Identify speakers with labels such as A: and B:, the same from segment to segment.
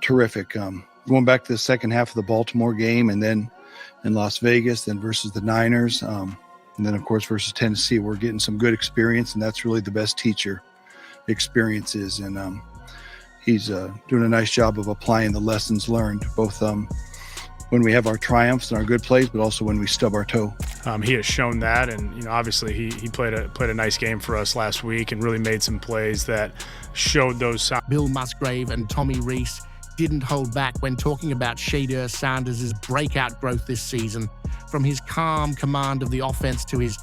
A: terrific. Going back to the second half of the Baltimore game, and then in Las Vegas, then versus the Niners, and then, of course, versus Tennessee, we're getting some good experience, and that's really the best teacher experiences. And he's doing a nice job of applying the lessons learned, both when we have our triumphs and our good plays, but also when we stub our toe.
B: He has shown that, and obviously he played a nice game for us last week and really made some plays that showed those signs.
C: Bill Musgrave and Tommy Rees didn't hold back when talking about Shedeur Sanders' breakout growth this season. From his calm command of the offense to his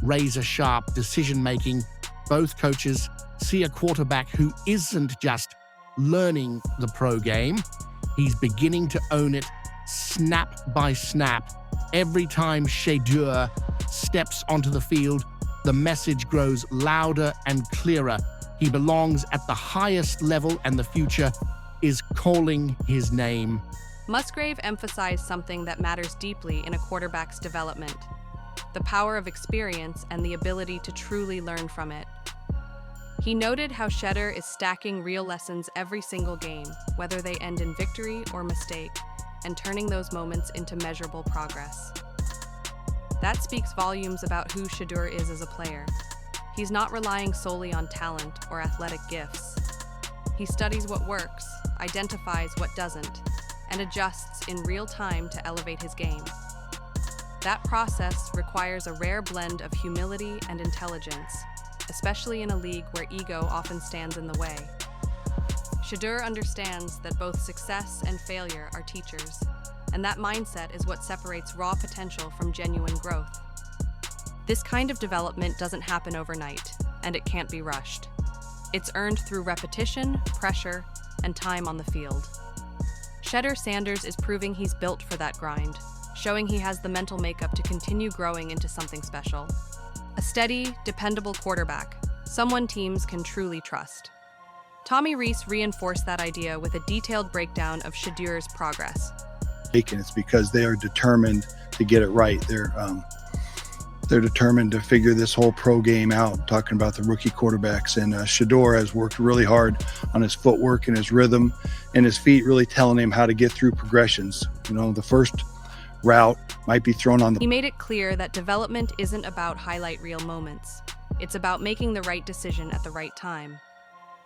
C: razor-sharp decision-making, both coaches see a quarterback who isn't just learning the pro game, he's beginning to own it snap by snap. Every time Shedeur steps onto the field, the message grows louder and clearer. He belongs at the highest level, and the future is calling his name.
D: Musgrave emphasized something that matters deeply in a quarterback's development: the power of experience and the ability to truly learn from it. He noted how Shedeur is stacking real lessons every single game, whether they end in victory or mistake, and turning those moments into measurable progress. That speaks volumes about who Shedeur is as a player. He's not relying solely on talent or athletic gifts. He studies what works, identifies what doesn't, and adjusts in real time to elevate his game. That process requires a rare blend of humility and intelligence, especially in a league where ego often stands in the way. Shedeur understands that both success and failure are teachers, and that mindset is what separates raw potential from genuine growth. This kind of development doesn't happen overnight, and it can't be rushed. It's earned through repetition, pressure, and time on the field. Shedeur Sanders is proving he's built for that grind, showing he has the mental makeup to continue growing into something special. A steady, dependable quarterback, someone teams can truly trust. Tommy Rees reinforced that idea with a detailed breakdown of Shedeur's progress.
A: And it's because they are determined to get it right. They're determined to figure this whole pro game out, talking about the rookie quarterbacks. And Shedeur has worked really hard on his footwork and his rhythm and his feet, really telling him how to get through progressions. The first route might be thrown on the...
D: He made it clear that development isn't about highlight reel moments. It's about making the right decision at the right time.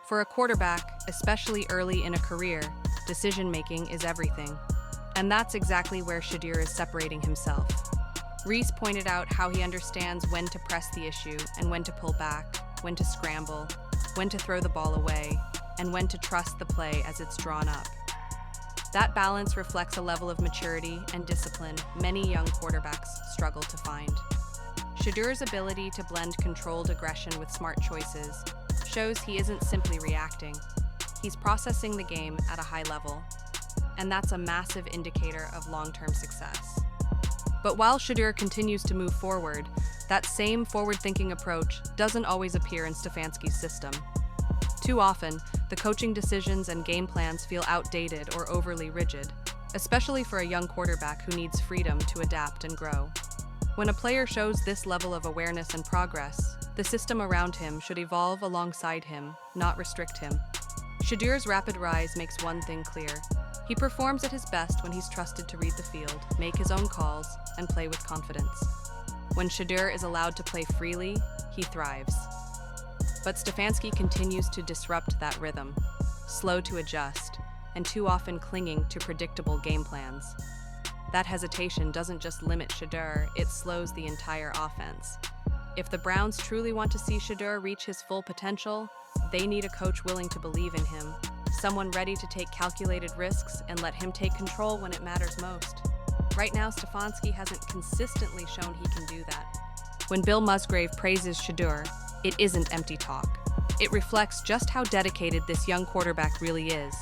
D: For a quarterback, especially early in a career, decision-making is everything. And that's exactly where Shedeur is separating himself. Rees pointed out how he understands when to press the issue and when to pull back, when to scramble, when to throw the ball away, and when to trust the play as it's drawn up. That balance reflects a level of maturity and discipline many young quarterbacks struggle to find. Shedeur's ability to blend controlled aggression with smart choices shows he isn't simply reacting. He's processing the game at a high level, and that's a massive indicator of long-term success. But while Shedeur continues to move forward, that same forward-thinking approach doesn't always appear in Stefanski's system. Too often, the coaching decisions and game plans feel outdated or overly rigid, especially for a young quarterback who needs freedom to adapt and grow. When a player shows this level of awareness and progress, the system around him should evolve alongside him, not restrict him. Shedeur's rapid rise makes one thing clear. He performs at his best when he's trusted to read the field, make his own calls, and play with confidence. When Shedeur is allowed to play freely, he thrives. But Stefanski continues to disrupt that rhythm, slow to adjust, and too often clinging to predictable game plans. That hesitation doesn't just limit Shedeur, it slows the entire offense. If the Browns truly want to see Shedeur reach his full potential, they need a coach willing to believe in him, someone ready to take calculated risks and let him take control when it matters most. Right now, Stefanski hasn't consistently shown he can do that. When Bill Musgrave praises Shedeur, it isn't empty talk. It reflects just how dedicated this young quarterback really is.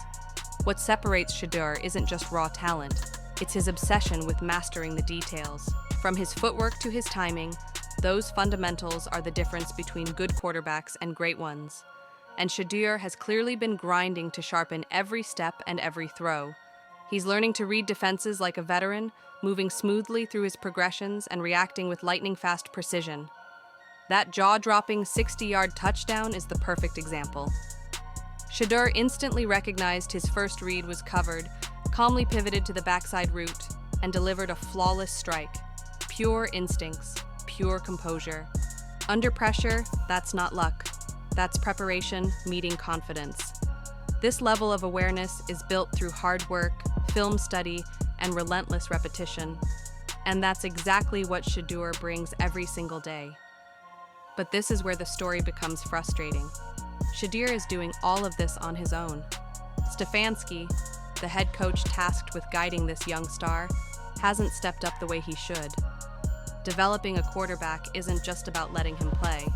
D: What separates Shedeur isn't just raw talent, it's his obsession with mastering the details. From his footwork to his timing, those fundamentals are the difference between good quarterbacks and great ones. And Shedeur has clearly been grinding to sharpen every step and every throw. He's learning to read defenses like a veteran, moving smoothly through his progressions and reacting with lightning-fast precision. That jaw-dropping 60-yard touchdown is the perfect example. Shedeur instantly recognized his first read was covered, calmly pivoted to the backside route, and delivered a flawless strike. Pure instincts, pure composure. Under pressure, that's not luck. That's preparation meeting confidence. This level of awareness is built through hard work, film study, and relentless repetition. And that's exactly what Shedeur brings every single day. But this is where the story becomes frustrating. Shedeur is doing all of this on his own. Stefanski, the head coach tasked with guiding this young star, hasn't stepped up the way he should. Developing a quarterback isn't just about letting him play.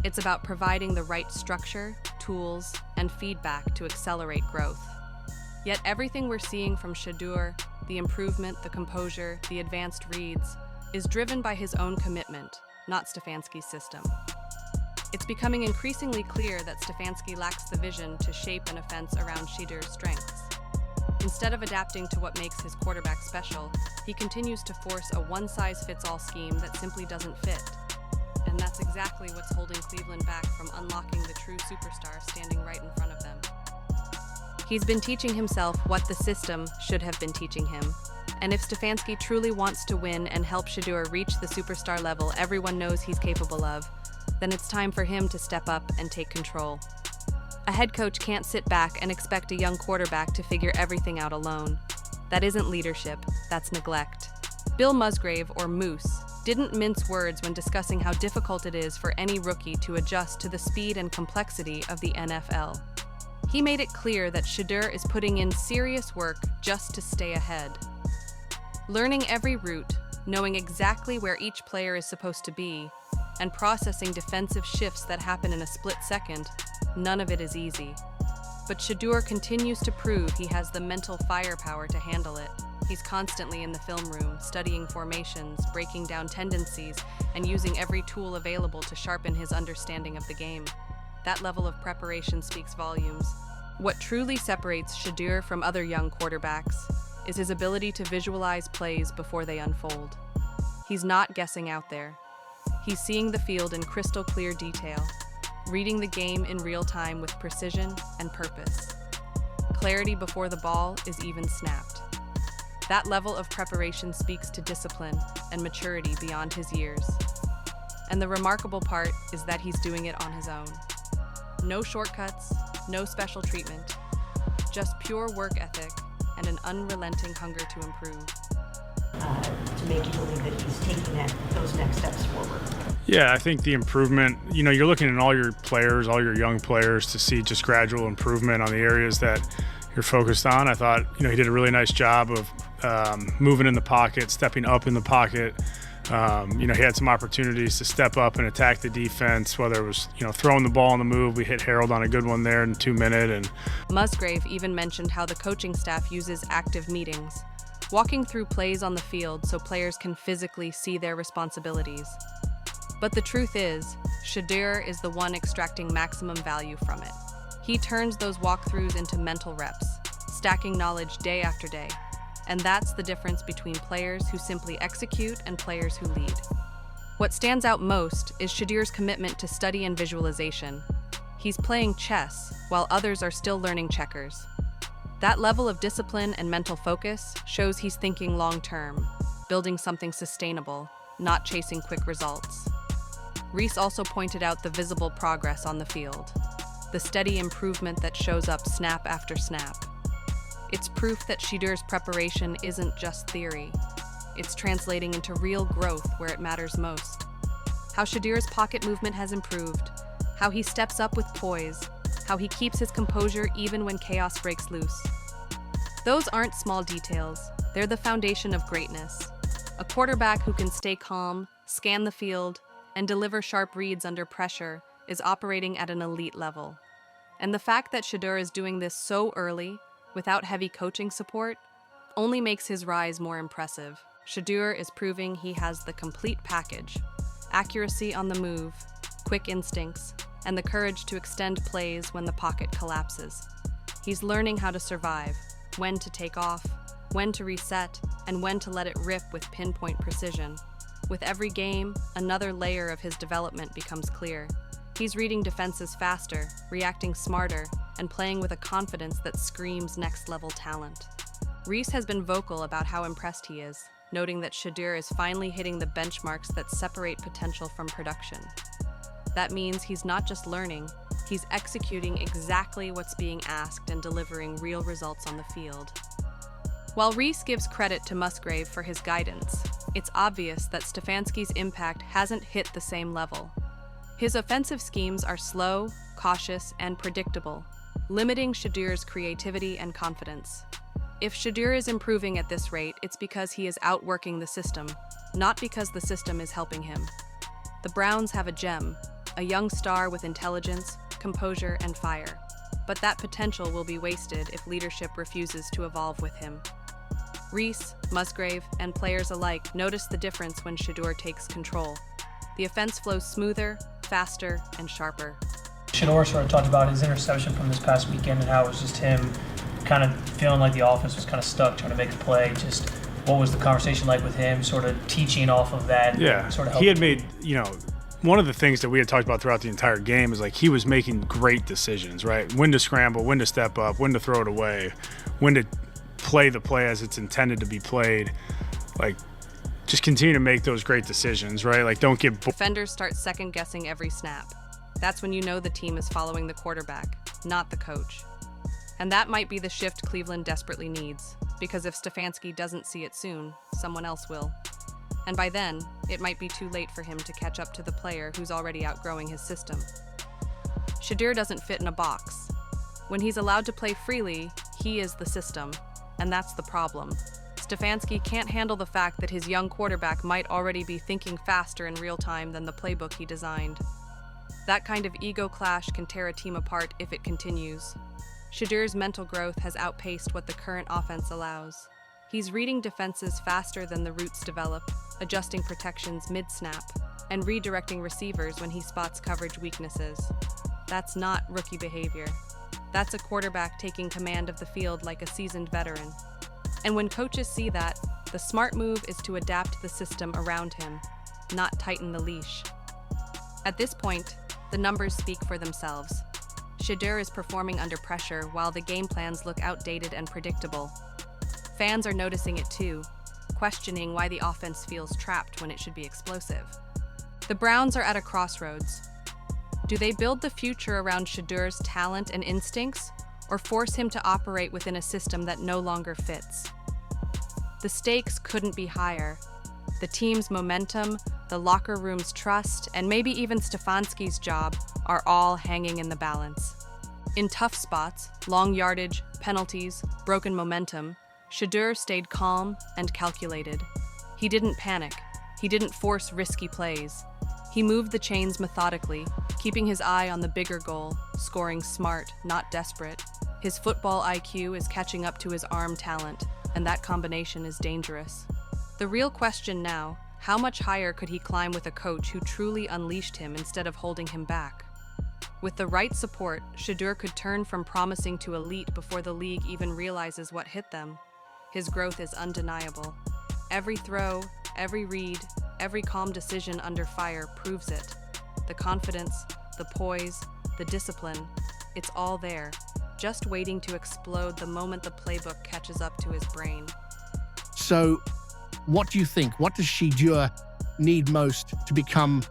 D: It's about providing the right structure, tools, and feedback to accelerate growth. Yet everything we're seeing from Shedeur, the improvement, the composure, the advanced reads, is driven by his own commitment, not Stefanski's system. It's becoming increasingly clear that Stefanski lacks the vision to shape an offense around Shedeur's strengths. Instead of adapting to what makes his quarterback special, he continues to force a one-size-fits-all scheme that simply doesn't fit. And that's exactly what's holding Cleveland back from unlocking the true superstar standing right in front of them. He's been teaching himself what the system should have been teaching him. And if Stefanski truly wants to win and help Shedeur reach the superstar level everyone knows he's capable of, then it's time for him to step up and take control. A head coach can't sit back and expect a young quarterback to figure everything out alone. That isn't leadership, that's neglect. Bill Musgrave, or Moose, didn't mince words when discussing how difficult it is for any rookie to adjust to the speed and complexity of the NFL. He made it clear that Shedeur is putting in serious work just to stay ahead. Learning every route, knowing exactly where each player is supposed to be, and processing defensive shifts that happen in a split second, none of it is easy. But Shedeur continues to prove he has the mental firepower to handle it. He's constantly in the film room, studying formations, breaking down tendencies, and using every tool available to sharpen his understanding of the game. That level of preparation speaks volumes. What truly separates Shedeur from other young quarterbacks is his ability to visualize plays before they unfold. He's not guessing out there. He's seeing the field in crystal clear detail, reading the game in real time with precision and purpose. Clarity before the ball is even snapped. That level of preparation speaks to discipline and maturity beyond his years. And the remarkable part is that he's doing it on his own. No shortcuts, no special treatment, just pure work ethic and an unrelenting hunger to improve.
E: To make you believe that he's taking those next steps forward.
B: Yeah, I think the improvement, you're looking at all your players, all your young players to see just gradual improvement on the areas that you're focused on. I thought, he did a really nice job of moving in the pocket, stepping up in the pocket. He had some opportunities to step up and attack the defense, whether it was, throwing the ball on the move. We hit Harold on a good one there in 2 minutes. And
D: Musgrave even mentioned how the coaching staff uses active meetings, walking through plays on the field so players can physically see their responsibilities. But the truth is, Shedeur is the one extracting maximum value from it. He turns those walkthroughs into mental reps, stacking knowledge day after day. And that's the difference between players who simply execute and players who lead. What stands out most is Shedeur's commitment to study and visualization. He's playing chess while others are still learning checkers. That level of discipline and mental focus shows he's thinking long-term, building something sustainable, not chasing quick results. Rees also pointed out the visible progress on the field, the steady improvement that shows up snap after snap. It's proof that Shedeur's preparation isn't just theory. It's translating into real growth where it matters most. How Shedeur's pocket movement has improved, how he steps up with poise, how he keeps his composure even when chaos breaks loose. Those aren't small details, they're the foundation of greatness. A quarterback who can stay calm, scan the field, and deliver sharp reads under pressure is operating at an elite level. And the fact that Shedeur is doing this so early, without heavy coaching support, only makes his rise more impressive. Shedeur is proving he has the complete package: accuracy on the move, quick instincts, and the courage to extend plays when the pocket collapses. He's learning how to survive, when to take off, when to reset, and when to let it rip with pinpoint precision. With every game, another layer of his development becomes clear. He's reading defenses faster, reacting smarter, and playing with a confidence that screams next-level talent. Rees has been vocal about how impressed he is, noting that Shedeur is finally hitting the benchmarks that separate potential from production. That means he's not just learning, he's executing exactly what's being asked and delivering real results on the field. While Rees gives credit to Musgrave for his guidance, it's obvious that Stefanski's impact hasn't hit the same level. His offensive schemes are slow, cautious, and predictable, limiting Shedeur's creativity and confidence. If Shedeur is improving at this rate, it's because he is outworking the system, not because the system is helping him. The Browns have a gem, a young star with intelligence, composure, and fire. But that potential will be wasted if leadership refuses to evolve with him. Rees, Musgrave, and players alike notice the difference when Shedeur takes control. The offense flows smoother, faster, and sharper.
F: Shedeur sort of talked about his interception from this past weekend and how it was just him kind of feeling like the offense was kind of stuck trying to make a play. Just what was the conversation like with him, sort of teaching off of that?
B: Yeah,
F: sort of
B: he had made, one of the things that we had talked about throughout the entire game is like he was making great decisions, right? When to scramble, when to step up, when to throw it away, when to play the play as it's intended to be played. Like, just continue to make those great decisions, right? Like, don't get
D: Defenders start second-guessing every snap. That's when you know the team is following the quarterback, not the coach. And that might be the shift Cleveland desperately needs, because if Stefanski doesn't see it soon, someone else will. And by then, it might be too late for him to catch up to the player who's already outgrowing his system. Shedeur doesn't fit in a box. When he's allowed to play freely, he is the system, and that's the problem. Stefanski can't handle the fact that his young quarterback might already be thinking faster in real time than the playbook he designed. That kind of ego clash can tear a team apart if it continues. Shedeur's mental growth has outpaced what the current offense allows. He's reading defenses faster than the routes develop, adjusting protections mid-snap, and redirecting receivers when he spots coverage weaknesses. That's not rookie behavior. That's a quarterback taking command of the field like a seasoned veteran. And when coaches see that, the smart move is to adapt the system around him, not tighten the leash. At this point, the numbers speak for themselves. Shedeur is performing under pressure while the game plans look outdated and predictable. Fans are noticing it too, questioning why the offense feels trapped when it should be explosive. The Browns are at a crossroads. Do they build the future around Shedeur's talent and instincts, or force him to operate within a system that no longer fits? The stakes couldn't be higher. The team's momentum, the locker room's trust, and maybe even Stefanski's job are all hanging in the balance. In tough spots, long yardage, penalties, broken momentum, Shedeur stayed calm and calculated. He didn't panic. He didn't force risky plays. He moved the chains methodically, keeping his eye on the bigger goal, scoring smart, not desperate. His football IQ is catching up to his arm talent, and that combination is dangerous. The real question now, how much higher could he climb with a coach who truly unleashed him instead of holding him back? With the right support, Shedeur could turn from promising to elite before the league even realizes what hit them. His growth is undeniable. Every throw, every read, every calm decision under fire proves it. The confidence, the poise, the discipline, it's all there, just waiting to explode the moment the playbook catches up to his brain.
C: So, what do you think? What does Shedeur need most to become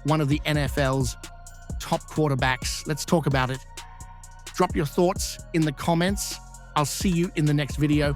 C: one of the NFL's top quarterbacks? Let's talk about it. Drop your thoughts in the comments. I'll see you in the next video.